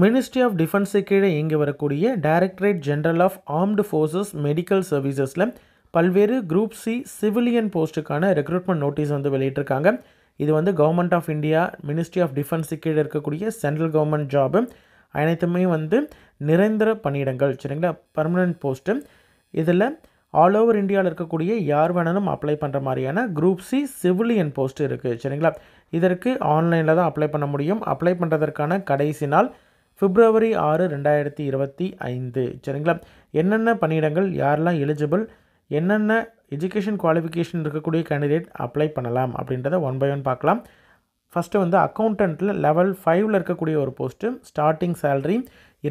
Ministry of defence கீழே இயங்கி வரக்கூடிய directorate general of armed forces medical சர்வீசஸில் பல்வேறு குரூப் சி சிவிலியன் போஸ்ட்டுக்கான ரெக்ரூட்மெண்ட் நோட்டீஸ் வந்து வெளியிட்டிருக்காங்க. இது வந்து government of India ministry of defence கீழே இருக்கக்கூடிய சென்ட்ரல் கவர்மெண்ட் ஜாபு அனைத்துமே வந்து நிரந்தர பணியிடங்கள், சரிங்களா, பர்மனெண்ட் போஸ்ட்டு. இதில் ஆல் ஓவர் இந்தியாவில் இருக்கக்கூடிய யார் வேணாலும் அப்ளை பண்ணுற மாதிரியான குரூப் சி சிவிலியன் போஸ்ட்டு இருக்குது, சரிங்களா. இதற்கு ஆன்லைனில் தான் அப்ளை பண்ண முடியும். அப்ளை பண்ணுறதற்கான கடைசி நாள் February 6, 2025, சரிங்களா. என்னென்ன பணியிடங்கள், யாரெல்லாம் எலிஜிபிள், என்னென்ன எஜுகேஷன் குவாலிஃபிகேஷன் இருக்கக்கூடிய கேண்டிடேட் அப்ளை பண்ணலாம் அப்படின்றத ஒன் பை ஒன் பார்க்கலாம். ஃபஸ்ட்டு வந்து அக்கௌண்டண்ட்டில் லெவல் 5ல் இருக்கக்கூடிய ஒரு post. Starting salary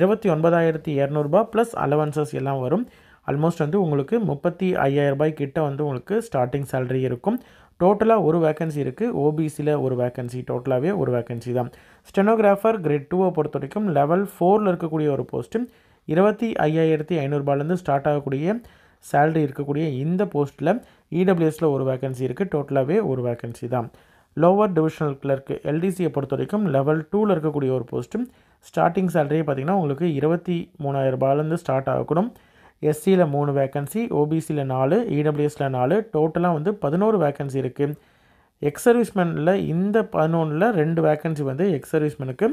29,200 plus allowances எல்லாம் வரும். ஆல்மோஸ்ட் வந்து உங்களுக்கு 35,000 கிட்ட வந்து உங்களுக்கு ஸ்டார்டிங் சேலரி இருக்கும். டோட்டலாக ஒரு வேக்கன்சி இருக்குது. ஓபிசியில் ஒரு வேக்கன்சி, டோட்டலாகவே ஒரு வேக்கன்சி தான். ஸ்டெனோகிராஃபர் கிரேட் 2 பொறுத்த வரைக்கும் லெவல் 4ல் இருக்கக்கூடிய ஒரு போஸ்ட்டு. 25,500 ஸ்டார்ட் ஆகக்கூடிய சேலரி இருக்கக்கூடிய இந்த போஸ்ட்டில் இடபிள்யூஎஸில் ஒரு வேக்கன்சி இருக்குது. டோட்டலாகவே ஒரு வேக்கன்சி தான். லோவர் டிவிஷனல் கிளர்க்கு எல்டிசியை பொறுத்த வரைக்கும் லெவல் 2ல் இருக்கக்கூடிய ஒரு போஸ்ட்டு. ஸ்டார்டிங் சேலரியே பார்த்திங்கன்னா உங்களுக்கு 23,000 ஸ்டார்ட் ஆகக்கூடும். எஸ்சியில் 3 வேக்கன்சி, ஓபிசியில் 4, இடபிள்யூஎஸில் 4, டோட்டலாக வந்து 11 வேக்கன்சி இருக்குது. எக்ஸ் சர்வீஸ்மேனில் இந்த 11ல் 2 வேக்கன்சி வந்து எக்ஸ் சர்வீஸ்மேனுக்கு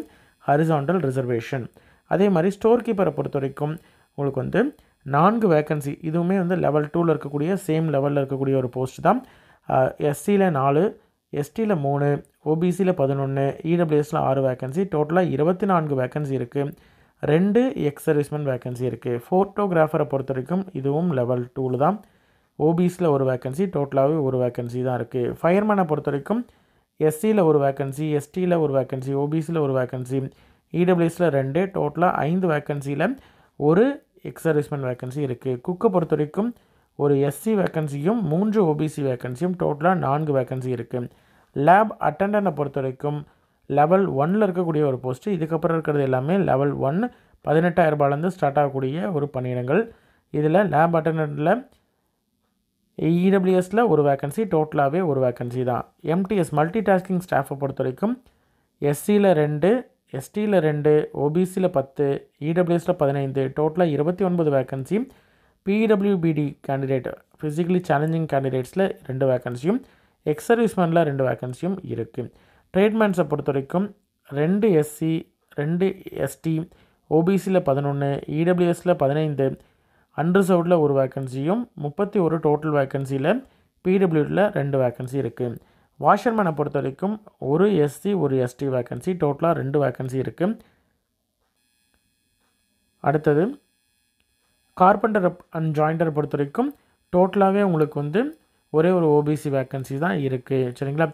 ஹரிசாண்டல் ரிசர்வேஷன். அதே மாதிரி ஸ்டோர் கீப்பரை பொறுத்த வரைக்கும் உங்களுக்கு வந்து 4 வேக்கன்சி. இதுவுமே வந்து லெவல் 2ல் இருக்கக்கூடிய சேம் லெவலில் இருக்கக்கூடிய ஒரு போஸ்ட் தான். எஸ்சியில் 4, எஸ்டியில் 3, ஓபிசியில் 11, இடபிள்யூஎஸில் 6 வேக்கன்சி. டோட்டலாக 24 வேக்கன்சி இருக்குது. 2 எக்ஸ் சர்வீஸ்மேன் வேக்கன்சி இருக்குது. ஃபோட்டோகிராஃபரை பொறுத்த வரைக்கும் இதுவும் லெவல் 2ல் தான். ஓபிசியில் ஒரு வேக்கன்சி, டோட்டலாகவே ஒரு வேக்கன்சி தான் இருக்குது. ஃபயர்மேனை பொறுத்த வரைக்கும் எஸ்சியில் ஒரு வேக்கன்சி, எஸ்டியில் ஒரு வேக்கன்சி, ஓபிசியில் ஒரு வேக்கன்சி, இடபிள்யூஎஸில் 2, டோட்டலாக 5 வேக்கன்சியில் ஒரு எக்ஸ் சர்வீஸ்மேன் வேக்கன்சி இருக்குது. குக்கை பொறுத்த வரைக்கும் ஒரு எஸ்சி வேக்கன்சியும் 3 ஓபிசி வேக்கன்சியும், டோட்டலாக 4 வேக்கன்சி இருக்குது. லேப் அட்டண்டனை பொறுத்த வரைக்கும் லெவல் 1ல் இருக்கக்கூடிய ஒரு போஸ்ட்டு. இதுக்கப்புறம் இருக்கிறது எல்லாமே லெவல் 1, 18,000 ஸ்டார்ட் ஆகக்கூடிய ஒரு பணியிடங்கள். இதில் லேப் அட்டண்டன்ட்டில் இடபிள்யூஎஸில் ஒரு வேக்கன்சி, டோட்டலாகவே ஒரு வேக்கன்சி தான். எம்டிஎஸ் மல்டி டாஸ்கிங் ஸ்டாஃபை பொறுத்த வரைக்கும் எஸ்சியில் 2, எஸ்டியில் 2, ஓபிசியில் 10, இடபிள்யூஎஸில் 15, டோட்டலாக 29 vacancy. PWBD candidate physically challenging கேண்டிடேட்ஸில் 2 வேக்கன்சியும், எக்ஸ் சர்வீஸ்மேனில் 2 வேக்கன்சியும் இருக்குது. ட்ரேட்மேன்ஸை பொறுத்த வரைக்கும் 2 எஸ்சி, 2 எஸ்டி, ஓபிசியில் 11, இடபிள்யூஎஸில் 15, அன்ரிசர்வ்டில் ஒரு வேக்கன்சியும், 31 டோட்டல் வேக்கன்சியில் பிடபிள்யூடியில் 2 வேக்கன்சி இருக்குது. வாஷர்மேனை பொறுத்த வரைக்கும் ஒரு எஸ்சி, ஒரு எஸ்டி வேக்கன்சி, டோட்டலாக 2 வேக்கன்சி இருக்குது. அடுத்தது கார்பெண்டர் அண்ட் ஜாயிண்டரை பொறுத்த வரைக்கும் டோட்டலாகவே உங்களுக்கு வந்து ஒரே ஒரு ஓபிசி வேக்கன்சி தான் இருக்குது, சரிங்களா.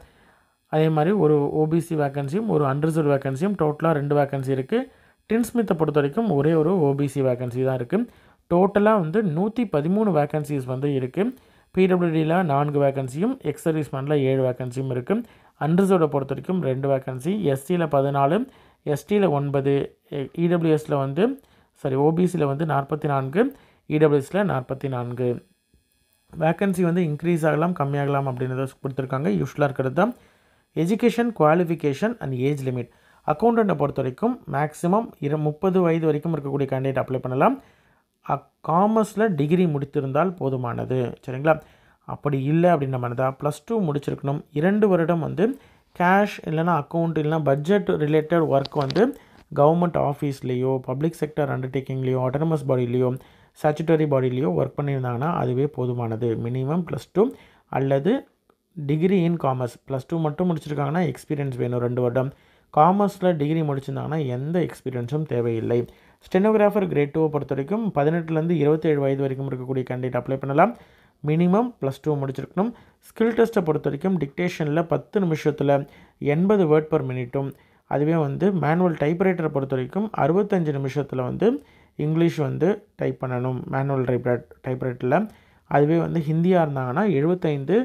அதே மாதிரி ஒரு ஓபிசி வேக்கன்சியும் ஒரு அன்ரிசர்வ் வேக்கன்சியும், டோட்டலாக 2 வேக்கன்சி இருக்குது. டின்ஸ்மித்தை பொறுத்த வரைக்கும் ஒரே ஒரு ஓபிசி வேக்கன்சி தான் இருக்குது. டோட்டலாக வந்து 113 வேக்கன்சிஸ் வந்து இருக்குது. பிடபிள்யூடியில் 4 வேக்கன்சியும், எக்ஸ் சர்வீஸ்மேனில் 7 வேக்கன்சியும் இருக்குது. அன்ரிசர்வ்டை பொறுத்த வரைக்கும் 2 வேக்கன்சி, எஸ்சியில் 14, எஸ்டியில் 9, இடபிள்யூஎஸில் வந்து ஓபிசியில் வந்து 44, இடபிள்யூஎஸில் 44. வேக்கன்சி வந்து இன்க்ரீஸ் ஆகலாம், கம்மியாகலாம் அப்படின்றத கொடுத்துருக்காங்க. யூஸ்வலாக இருக்கிறது தான். Education qualification and age limit. அக்கௌண்டண்ட்டை பொறுத்த வரைக்கும் மேக்ஸிமம் 30 வயது வரைக்கும் இருக்கக்கூடிய கேண்டிடேட் அப்ளை பண்ணலாம். காமர்ஸில் டிகிரி முடித்திருந்தால் போதுமானது, சரிங்களா. அப்படி இல்லை அப்படின்ற மாதிரி தான் +2 முடிச்சிருக்கணும். 2 வருடம் வந்து கேஷ் இல்லைனா அக்கௌண்ட் இல்லைனா பட்ஜெட் ரிலேட்டட் ஒர்க் வந்து கவர்மெண்ட் ஆஃபீஸ்லேயோ, பப்ளிக் செக்டர் அண்டர்டேக்கிங்லேயோ, ஆட்டோனமஸ் பாடிலேயோ, ஸ்டாச்சுட்டரி பாடிலேயோ ஒர்க் பண்ணியிருந்தாங்கன்னா அதுவே போதுமானது. மினிமம் +2 அல்லது டிகிரி இன் காமர்ஸ். +2 மட்டும் முடிச்சிருக்காங்கன்னா எக்ஸ்பீரியன்ஸ் வேணும் 2 வருடம். காமர்ஸில் டிகிரி முடிச்சிருந்தாங்கன்னா எந்த எக்ஸ்பீரியன்ஸும் தேவையில்லை. ஸ்டெனோகிராஃபர் கிரேட் 2 பொறுத்த வரைக்கும் 18லேருந்து 27 வயது வரைக்கும் இருக்கக்கூடிய கேண்டிடேட் அப்ளை பண்ணலாம். மினிமம் +2 முடிச்சிருக்கணும். ஸ்கில் டெஸ்ட்டை பொறுத்த வரைக்கும் டிக்டேஷனில் 10 நிமிஷத்தில் 80 வேர்ட் பர் மினிட்டும், அதுவே வந்து மேனுவல் டைப்ரைட்டரை பொறுத்த வரைக்கும் 65 நிமிஷத்தில் வந்து இங்கிலீஷ் வந்து டைப் பண்ணணும் மேனுவல் டைப்ரைட்டரில். அதுவே வந்து ஹிந்தியாக இருந்தாங்கன்னா 75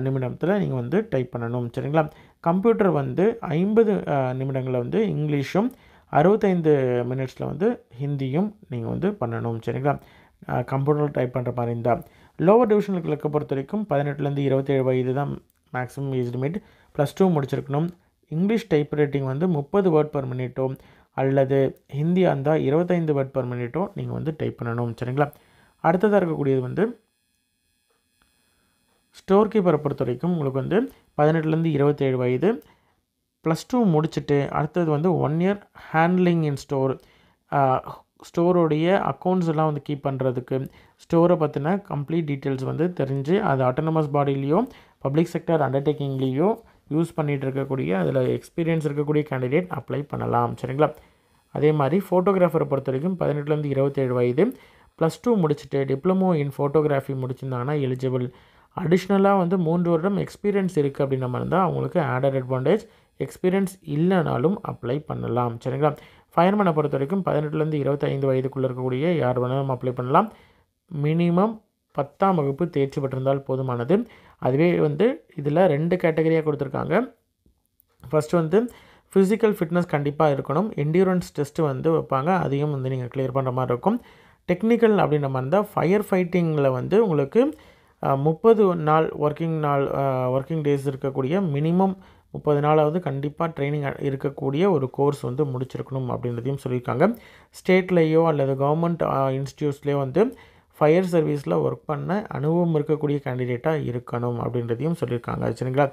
நிமிடத்தில் நீங்கள் வந்து டைப் பண்ணணும், சரிங்களா. கம்ப்யூட்டர் வந்து 50 நிமிடங்களில் வந்து இங்கிலீஷும் 65 மினிட்ஸில் வந்து ஹிந்தியும் நீங்கள் வந்து பண்ணணும், சரிங்களா. கம்ப்யூட்டர் டைப் பண்ணுற மாதிரி இருந்தால். லோவர் டிவிஷனல் கிளர்க்கை பொறுத்த வரைக்கும் 18லேருந்து 27 வயது தான் மேக்ஸிமம் ஏஜ் லிமிட். +2 முடிச்சிருக்கணும். இங்கிலீஷ் டைப் ரைட்டிங் வந்து 30 வேர்ட் பர் மினிட்டும், அல்லது ஹிந்தியாக இருந்தால் 25 வேர்ட் பர் மினிட்டும் நீங்கள் வந்து டைப் பண்ணணும். சரிங்களா? அடுத்ததாக இருக்கக்கூடியது வந்து ஸ்டோர் கீப்பரை பொறுத்த வரைக்கும் உங்களுக்கு வந்து 18லேருந்து 27 வயது, +2 முடிச்சுட்டு அடுத்தது வந்து 1 இயர் ஹேண்ட்லிங் இன் ஸ்டோர், ஸ்டோரோடைய அக்கௌண்ட்ஸ் எல்லாம் வந்து கீப் பண்ணுறதுக்கு, ஸ்டோரை பற்றின கம்ப்ளீட் டீட்டெயில்ஸ் வந்து தெரிஞ்சு அது ஆட்டோனமஸ் பாடியிலையோ பப்ளிக் செக்டர் அண்டர்டேக்கிங்லேயோ யூஸ் பண்ணிகிட்டு இருக்கக்கூடிய அதில் எக்ஸ்பீரியன்ஸ் இருக்கக்கூடிய கேண்டிடேட் அப்ளை பண்ணலாம். சரிங்களா? அதே மாதிரி ஃபோட்டோகிராஃபரை பொறுத்த வரைக்கும் 18லேருந்து 27 வயது, +2 முடிச்சுட்டு டிப்ளமோ இன் ஃபோட்டோகிராஃபி முடிச்சிருந்தாங்கன்னா எலிஜிபிள். அடிஷ்னலாக வந்து 3 வருடம் எக்ஸ்பீரியன்ஸ் இருக்குது அப்படின்ற மாதிரி இருந்தால் அவங்களுக்கு ஆடட் அட்வான்டேஜ். எக்ஸ்பீரியன்ஸ் இல்லைனாலும் அப்ளை பண்ணலாம். சரிங்களா? ஃபயர்மேனை பொறுத்த வரைக்கும் 18லேருந்து 25 வயதுக்குள்ளே இருக்கக்கூடிய யார் வேணாலும் அப்ளை பண்ணலாம். மினிமம் 10ஆம் வகுப்பு தேர்ச்சி பெற்றிருந்தால் போதுமானது. அதுவே வந்து இதில் 2 கேட்டகரியாக கொடுத்துருக்காங்க. ஃபஸ்ட்டு வந்து ஃபிசிக்கல் ஃபிட்னஸ் கண்டிப்பாக இருக்கணும். என்டியூரன்ஸ் டெஸ்ட்டு வந்து வைப்பாங்க, அதையும் வந்து நீங்கள் கிளியர் பண்ணுற மாதிரி இருக்கும். டெக்னிக்கல் அப்படின்ற மாதிரி இருந்தால் ஃபயர் ஃபைட்டிங்கில் வந்து உங்களுக்கு 30 நாள் ஒர்க்கிங் டேஸ் இருக்கக்கூடிய மினிமம் 30 நாளாவது கண்டிப்பாக ட்ரைனிங் இருக்கக்கூடிய ஒரு கோர்ஸ் வந்து முடிச்சிருக்கணும் அப்படின்றதையும் சொல்லியிருக்காங்க. ஸ்டேட்லேயோ அல்லது கவர்மெண்ட் இன்ஸ்டியூட்ஸ்லேயோ வந்து ஃபயர் சர்வீஸில் ஒர்க் பண்ண அனுபவம் இருக்கக்கூடிய கேண்டிடேட்டாக இருக்கணும் அப்படின்றதையும் சொல்லியிருக்காங்க. சரிங்களா?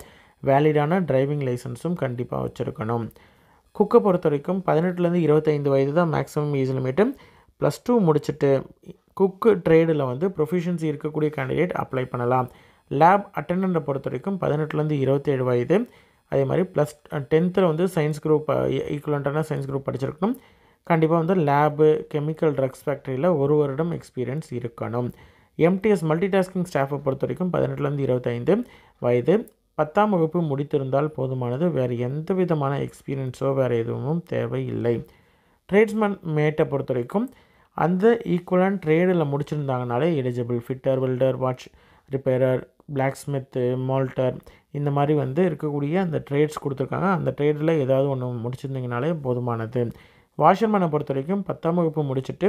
வேலிடான டிரைவிங் லைசன்ஸும் கண்டிப்பாக வச்சுருக்கணும். குக்கை பொறுத்த வரைக்கும் 18லேருந்து 25 வயது தான் மேக்ஸிமம் ஏஜ் லிமிட்டு. +2 முடிச்சுட்டு குக்கு ட்ரேடில் வந்து ப்ரொஃபிஷியன்சி இருக்கக்கூடிய கேண்டிடேட் அப்ளை பண்ணலாம். லேப் அட்டெண்டண்ட்டை பொறுத்த வரைக்கும் 18லேருந்து 27 வயது. அதே மாதிரி +10th வந்து சயின்ஸ் குரூப் ஈக்குவலண்ட்டான சயின்ஸ் குரூப் படிச்சிருக்கணும். கண்டிப்பாக வந்து லேபு கெமிக்கல் ட்ரக்ஸ் ஃபேக்ட்ரியில் 1 வருடம் எக்ஸ்பீரியன்ஸ் இருக்கணும். எம்டிஎஸ் மல்டிடாஸ்கிங் ஸ்டாஃபை பொறுத்த வரைக்கும் 18லேருந்து 25 வயது, 10ஆம் வகுப்பு முடித்திருந்தால் போதுமானது. வேறு எந்த விதமான எக்ஸ்பீரியன்ஸோ வேறு எதுவும் தேவையில்லை. ட்ரேட்ஸ்மேன் மேட்டை பொறுத்த வரைக்கும் அந்த ஈக்குவலண்ட் ட்ரேடில் முடிச்சிருந்தாங்கனாலே eligible. Fitter, welder, watch repairer, blacksmith, moulder இந்த மாதிரி வந்து இருக்கக்கூடிய அந்த ட்ரேட்ஸ் கொடுத்துருக்காங்க. அந்த ட்ரேடில் ஏதாவது ஒன்று முடிச்சிருந்தீங்கனாலே போதுமானது. வாஷர்மேனை பொறுத்த வரைக்கும் 10ஆம் வகுப்பு முடிச்சுட்டு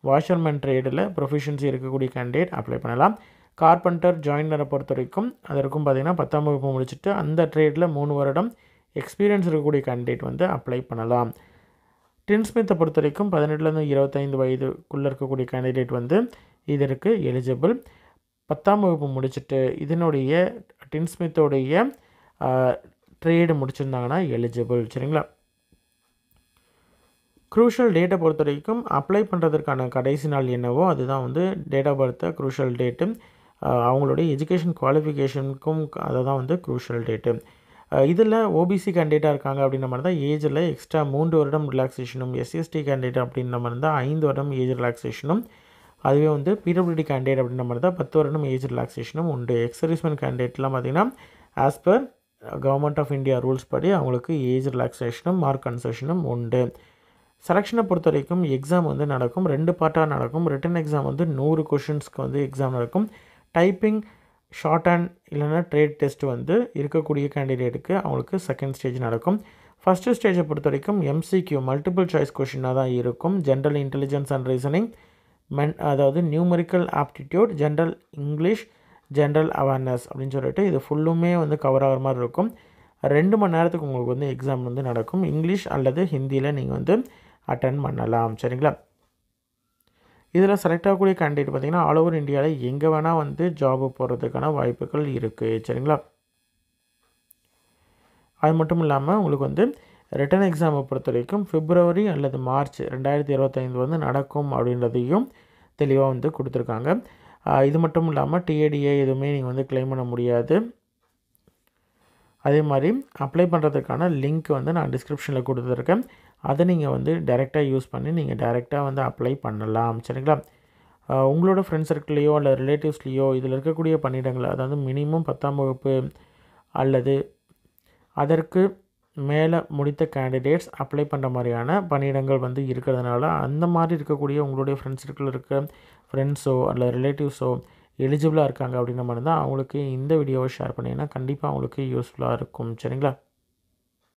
வாஷர்மேன் ட்ரேடில் ப்ரொஃபிஷியன்சி இருக்கக்கூடிய கேண்டிடேட் அப்ளை பண்ணலாம். கார்பெண்டர், ஜாயினரை பொறுத்த வரைக்கும் அதற்கும் பார்த்திங்கன்னா 10ஆம் வகுப்பு முடிச்சுட்டு அந்த ட்ரேடில் 3 வருடம் எக்ஸ்பீரியன்ஸ் இருக்கக்கூடிய கேண்டிடேட் வந்து அப்ளை பண்ணலாம். டின்ஸ்மித்தை பொறுத்த வரைக்கும் 18லேருந்து 25 வயதுக்குள்ளே இருக்கக்கூடிய கேண்டிடேட் வந்து இதற்கு எலிஜிபிள். 10ஆம் வகுப்பு முடிச்சுட்டு இதனுடைய டின்ஸ்மித்தோடைய ட்ரேடு முடிச்சிருந்தாங்கன்னா எலிஜிபிள். சரிங்களா? க்ரூஷியல் டேட்டை பொறுத்த வரைக்கும் அப்ளை பண்ணுறதுக்கான கடைசி நாள் என்னவோ அதுதான் வந்து டேட் ஆஃப் பர்த்தை க்ரூஷியல் டேட்டு. அவங்களுடைய எஜுகேஷன் குவாலிஃபிகேஷனுக்கும் அதை தான் வந்து க்ரூஷியல் டேட்டு. இதில் ஓபிசி கேண்டிடேட்டாக இருக்காங்க அப்படின்ற மாதிரி தான் ஏஜில் எக்ஸ்ட்ரா 3 வருடம் ரிலாக்ஸேஷனும், எஸ்சிஎஸ்டி கேண்டிடேட் அப்படின்ற மாதிரி தான் 5 வருடம் ஏஜ் ரிலாக்ஸேஷனும், அதுவே வந்து பிடபிள்யூடி கேண்டிடேட் அப்படின்ற மாதிரி தான் 10 வருடம் ஏஜ் ரிலாக்ஸேஷனும் உண்டு. எக்ஸர்வீஸ்மென் கேண்டிடேட்லாம் பார்த்திங்கன்னா as per government of India rules படி அவங்களுக்கு ஏஜ் ரிலாக்ஸேஷனும் மார்க் கன்செஷனும் உண்டு. செலெக்ஷனை பொறுத்த வரைக்கும் எக்ஸாம் வந்து நடக்கும், 2 பார்ட்டாக நடக்கும். ரிட்டன் எக்ஸாம் வந்து 100 கொஷின்ஸ்க்கு வந்து எக்ஸாம் நடக்கும். டைப்பிங், ஷார்ட் ஹேண்ட் இல்லைனா ட்ரேட் டெஸ்ட் வந்து இருக்கக்கூடிய கேண்டிடேட்டுக்கு அவங்களுக்கு செகண்ட் ஸ்டேஜ் நடக்கும். ஃபஸ்ட்டு ஸ்டேஜை பொறுத்த வரைக்கும் எம்சிக்யூ மல்டிபிள் சாய்ஸ் கொஷினாக தான் இருக்கும். ஜென்ரல் இன்டெலிஜென்ஸ் அண்ட் ரீசனிங், அதாவது numerical aptitude, general English, general awareness அப்படின்னு சொல்லிட்டு இது ஃபுல்லுமே வந்து கவர் ஆகிற மாதிரி இருக்கும். 2 மணி நேரத்துக்கு உங்களுக்கு வந்து எக்ஸாம் வந்து நடக்கும். இங்கிலீஷ் அல்லது ஹிந்தியில் நீங்கள் வந்து அட்டன் பண்ணலாம். சரிங்களா? இதில் செலக்ட் ஆகக்கூடிய கேண்டிடேட் பார்த்திங்கன்னா ஆல் ஓவர் இந்தியாவில் எங்கே வேணால் வந்து ஜாபு போகிறதுக்கான வாய்ப்புகள் இருக்குது. சரிங்களா? அது மட்டும் இல்லாமல் உங்களுக்கு வந்து ரிட்டன் எக்ஸாமை பொறுத்த வரைக்கும் பிப்ரவரி அல்லது மார்ச் 2025 வந்து நடக்கும் அப்படின்றதையும் தெளிவாக வந்து கொடுத்துருக்காங்க. இது மட்டும் இல்லாமல் டிஏடிஏ எதுவுமே நீங்கள் வந்து கிளைம் பண்ண முடியாது. அதே மாதிரி அப்ளை பண்ணுறதுக்கான லிங்க் வந்து நான் டிஸ்கிரிப்ஷனில் கொடுத்துருக்கேன். அதை நீங்கள் வந்து டைரெக்டாக யூஸ் பண்ணி நீங்கள் டைரெக்டாக வந்து அப்ளை பண்ணலாம். சரிங்களா? உங்களோட ஃப்ரெண்ட்ஸ் சர்க்கிள்லையோ அல்லது ரிலேட்டிவ்ஸ்லேயோ இதில் இருக்கக்கூடிய பணியிடங்கள், அதாவது மினிமம் 10ஆம் வகுப்பு அல்லது அதற்கு மேலே முடித்த கேண்டிடேட்ஸ் அப்ளை பண்ணுற மாதிரியான பணியிடங்கள் வந்து இருக்கிறதுனால அந்த மாதிரி இருக்கக்கூடிய உங்களுடைய ஃப்ரெண்ட்ஸ் சர்க்கிளில் இருக்க ஃப்ரெண்ட்ஸோ அல்லது ரிலேட்டிவ்ஸோ எலிஜிபிளாக இருக்காங்க அப்படின்ற மாதிரி தான் அவங்களுக்கு இந்த வீடியோவை ஷேர் பண்ணிங்கன்னா கண்டிப்பாக அவங்களுக்கு யூஸ்ஃபுல்லாக இருக்கும். சரிங்களா?